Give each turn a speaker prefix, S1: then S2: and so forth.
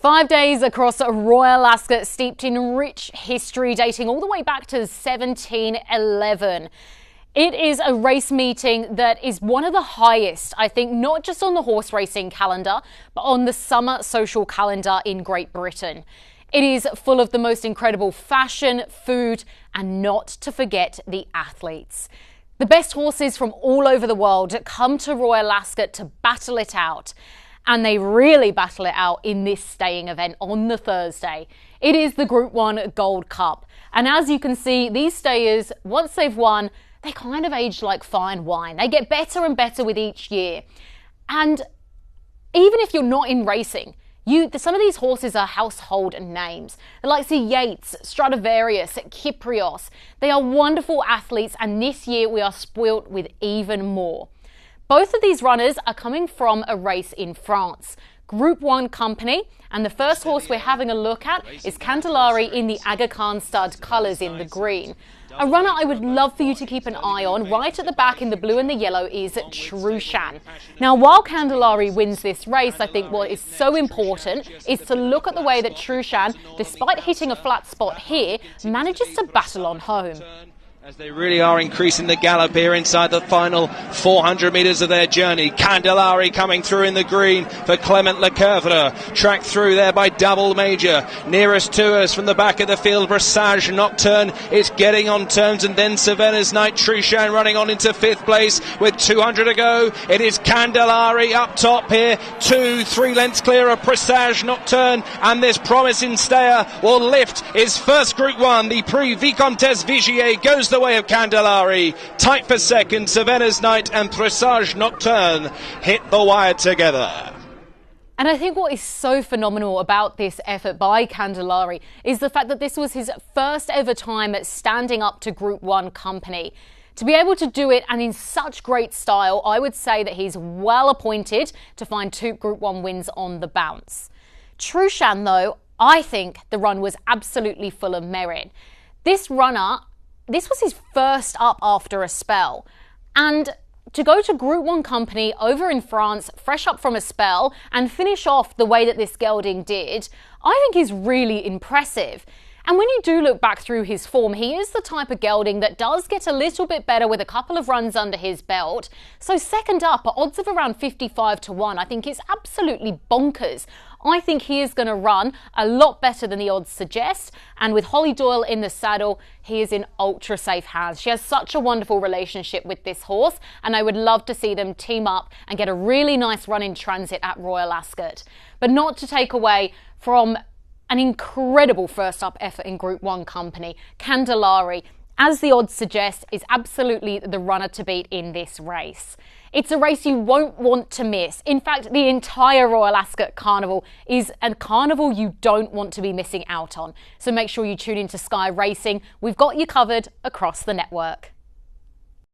S1: 5 days across Royal Ascot, steeped in rich history dating all the way back to 1711. It is a race meeting that is one of the highest, I think, not just on the horse racing calendar, but on the summer social calendar in Great Britain. It is full of the most incredible fashion, food, and not to forget the athletes. The best horses from all over the world come to Royal Ascot to battle it out. And they really battle it out in this staying event on the Thursday. It is the Group 1 Gold Cup. And as you can see, these stayers, once they've won, they kind of age like fine wine. They get better and better with each year. And even if you're not in racing, some of these horses are household names. The likes of Yates, Stradivarius, Kyprios. They are wonderful athletes, and this year we are spoilt with even more. Both of these runners are coming from a race in France, Group 1 Company, and the first horse we're having a look at is Candelaria in the Aga Khan stud colours in the green. A runner I would love for you to keep an eye on right at the back in the blue and the yellow is Trushan. Now, while Candelaria wins this race, I think what is so important is to look at the way that Trushan, despite hitting a flat spot here, manages to battle on home.
S2: As they really are increasing the gallop here inside the final 400 metres of their journey. Candelaria coming through in the green for Clement Lecoeuvre. Tracked through there by Double Major. Nearest to us from the back of the field, Brassage Nocturne is getting on terms, and then Savannah's Night Trushan running on into 5th place with 200 to go. It is Candelaria up top here, 2-3 lengths clear of Brassage Nocturne, and this promising stayer will lift his first Group 1. The Prix Vicomtesse Vigier goes the way of Candelaria. Tight for second, Savannah's Night and Presage Nocturne hit the wire together.
S1: And I think what is so phenomenal about this effort by Candelaria is the fact that this was his first ever time at standing up to Group 1 Company. To be able to do it, and in such great style, I would say that he's well appointed to find 2 Group 1 wins on the bounce. Trushan, though, I think the run was absolutely full of merit. This was his first up after a spell, and to go to Group 1 Company over in France, fresh up from a spell, and finish off the way that this gelding did, I think is really impressive. And when you do look back through his form, he is the type of gelding that does get a little bit better with a couple of runs under his belt. So second up at odds of around 55 to 1, I think is absolutely bonkers. I think he is going to run a lot better than the odds suggest. And with Holly Doyle in the saddle, he is in ultra safe hands. She has such a wonderful relationship with this horse, and I would love to see them team up and get a really nice run in transit at Royal Ascot. But not to take away from an incredible first up effort in Group 1 Company. Candelaria, as the odds suggest, is absolutely the runner to beat in this race. It's a race you won't want to miss. In fact, the entire Royal Ascot Carnival is a carnival you don't want to be missing out on. So make sure you tune into Sky Racing. We've got you covered across the network.